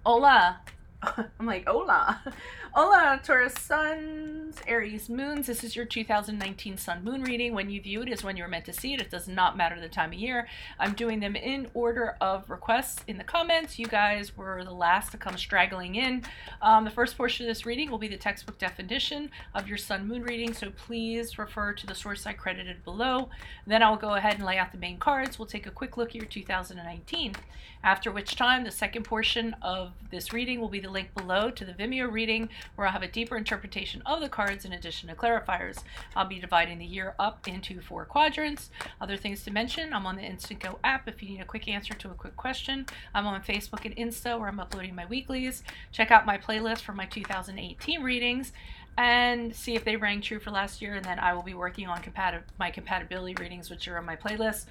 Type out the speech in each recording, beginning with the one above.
Hola. I'm like, hola. Hola, Taurus suns, Aries moons. This is your 2019 sun moon reading. When you view it is when you're meant to see it. It does not matter the time of year. I'm doing them in order of requests in the comments. You guys were the last to come straggling in. The first portion of this reading will be the textbook definition of your sun moon reading, so please refer to the source I credited below. Then I'll go ahead and lay out the main cards. We'll take a quick look at your 2019. After which time, the second portion of this reading will be the link below to the Vimeo reading, where I'll have a deeper interpretation of the cards in addition to clarifiers. I'll be dividing the year up into 4 quadrants. Other things to mention, I'm on the Instant Go app if you need a quick answer to a quick question. I'm on Facebook and Insta, where I'm uploading my weeklies. Check out my playlist for my 2018 readings and see if they rang true for last year, and then I will be working on my compatibility readings, which are on my playlist,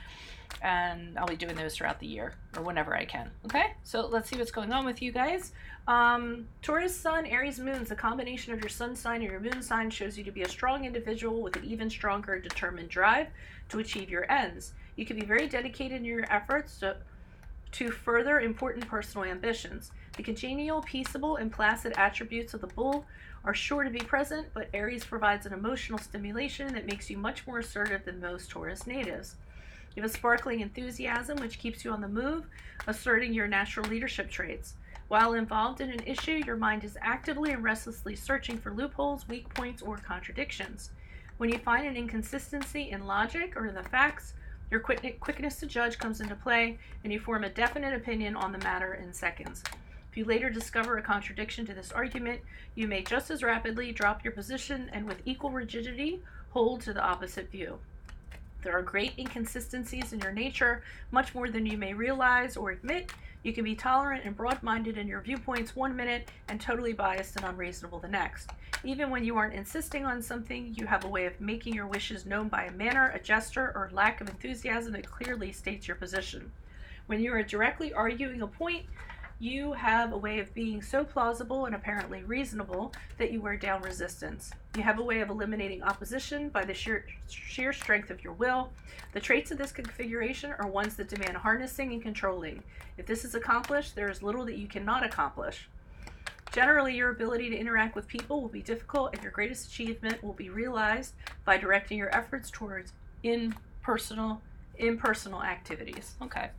and I'll be doing those throughout the year or whenever I can. Okay, so let's see what's going on with you guys. Taurus sun, Aries moons. The combination of your sun sign and your moon sign shows you to be a strong individual with an even stronger determined drive to achieve your ends. You can be very dedicated in your efforts to further important personal ambitions. The congenial, peaceable, and placid attributes of the bull are sure to be present, but Aries provides an emotional stimulation that makes you much more assertive than most Taurus natives. You have a sparkling enthusiasm which keeps you on the move, asserting your natural leadership traits. While involved in an issue, your mind is actively and restlessly searching for loopholes, weak points, or contradictions. When you find an inconsistency in logic or in the facts, your quickness to judge comes into play, and you form a definite opinion on the matter in seconds. If you later discover a contradiction to this argument, you may just as rapidly drop your position and with equal rigidity hold to the opposite view. There are great inconsistencies in your nature, much more than you may realize or admit. You can be tolerant and broad-minded in your viewpoints one minute and totally biased and unreasonable the next. Even when you aren't insisting on something, you have a way of making your wishes known by a manner, a gesture, or lack of enthusiasm that clearly states your position. When you are directly arguing a point, you have a way of being so plausible and apparently reasonable that you wear down resistance. You have a way of eliminating opposition by the sheer strength of your will. The traits of this configuration are ones that demand harnessing and controlling. If this is accomplished, there is little that you cannot accomplish. Generally, your ability to interact with people will be difficult, and your greatest achievement will be realized by directing your efforts towards impersonal activities. Okay,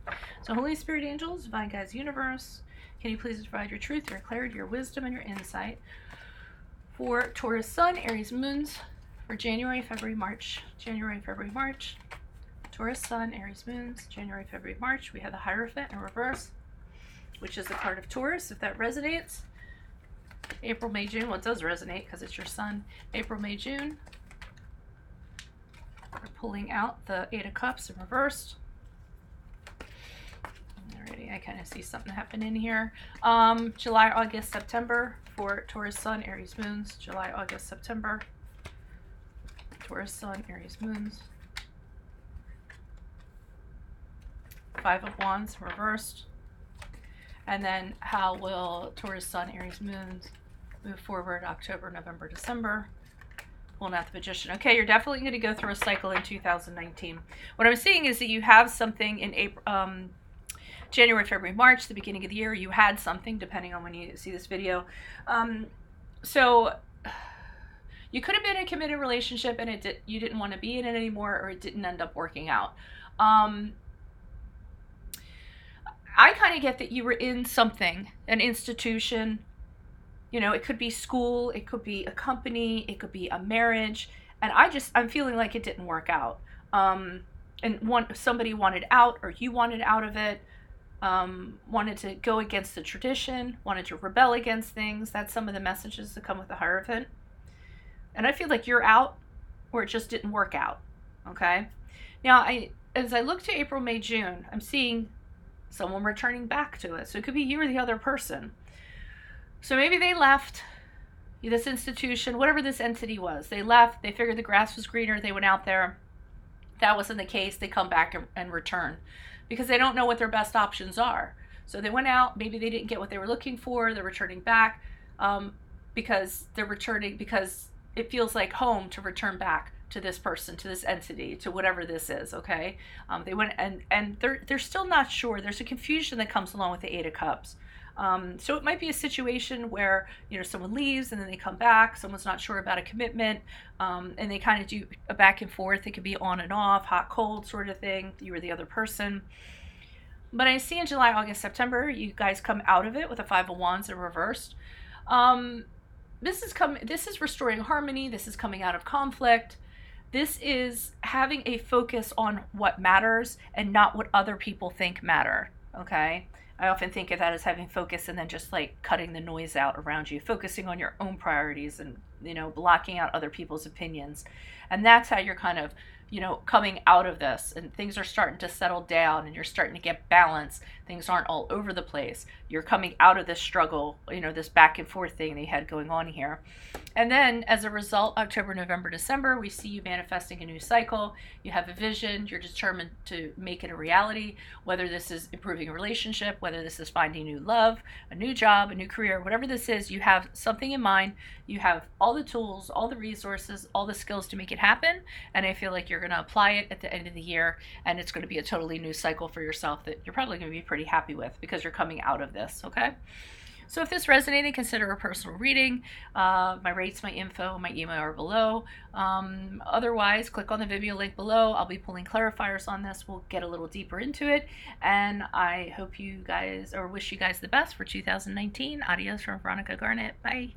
so Holy Spirit angels, divine guides, universe, can you please provide your truth, your clarity, your wisdom, and your insight for Taurus sun, Aries moons for January, February, March. January, February, March. Taurus sun, Aries moons, January, February, March. We have the Hierophant in reverse, which is the card of Taurus, if that resonates. April, May, June. Well, it does resonate because it's your sun. April, May, June. We're pulling out the 8 of Cups in reversed. Alrighty, I kind of see something happening here. July, August, September for Taurus sun, Aries moons. July, August, September. Taurus sun, Aries moons. 5 of Wands reversed. And then how will Taurus sun, Aries moons move forward October, November, December? Pulling out the Magician. Okay, you're definitely going to go through a cycle in 2019. What I'm seeing is that you have something in April, January, February, March, the beginning of the year. You had something, depending on when you see this video. So you could have been in a committed relationship and you didn't want to be in it anymore, or it didn't end up working out. I kind of get that you were in something, an institution. You know, it could be school, it could be a company, it could be a marriage, and I'm feeling like it didn't work out. And somebody wanted out, or you wanted out of it, wanted to go against the tradition, wanted to rebel against things. That's some of the messages that come with the Hierophant. And I feel like you're out, or it just didn't work out. Okay? Now, as I look to April, May, June, I'm seeing someone returning back to it. So it could be you or the other person. So maybe they left this institution, whatever this entity was. They left, they figured the grass was greener, they went out there. That wasn't the case. They come back and return because they don't know what their best options are. So they went out, maybe they didn't get what they were looking for, they're returning back because it feels like home to return back to this person, to this entity, to whatever this is, okay? They went and they're still not sure. There's a confusion that comes along with the Eight of Cups. So it might be a situation where, you know, someone leaves and then they come back, someone's not sure about a commitment, and they kind of do a back and forth. It could be on and off, hot, cold sort of thing, you or the other person. But I see in July, August, September, you guys come out of it with a Five of Wands in reversed. This is restoring harmony. This is coming out of conflict. This is having a focus on what matters and not what other people think matter, okay? I often think of that as having focus and then just like cutting the noise out around you, focusing on your own priorities and, you know, blocking out other people's opinions. And that's how you're kind of, you know, coming out of this, and things are starting to settle down and you're starting to get balance. Things aren't all over the place. You're coming out of this struggle, you know, this back and forth thing they had going on here. And then as a result, October, November, December, we see you manifesting a new cycle. You have a vision. You're determined to make it a reality, whether this is improving a relationship, whether this is finding new love, a new job, a new career, whatever this is, you have something in mind. You have all the tools, all the resources, all the skills to make it happen. And I feel like you're going to apply it at the end of the year, and it's going to be a totally new cycle for yourself that you're probably going to be pretty happy with because you're coming out of this, okay? So if this resonated, consider a personal reading. My rates, my info, my email are below. Otherwise, click on the video link below. I'll be pulling clarifiers on this. We'll get a little deeper into it. And I hope you guys, or wish you guys the best for 2019. Adios from Veronica Garnett. Bye.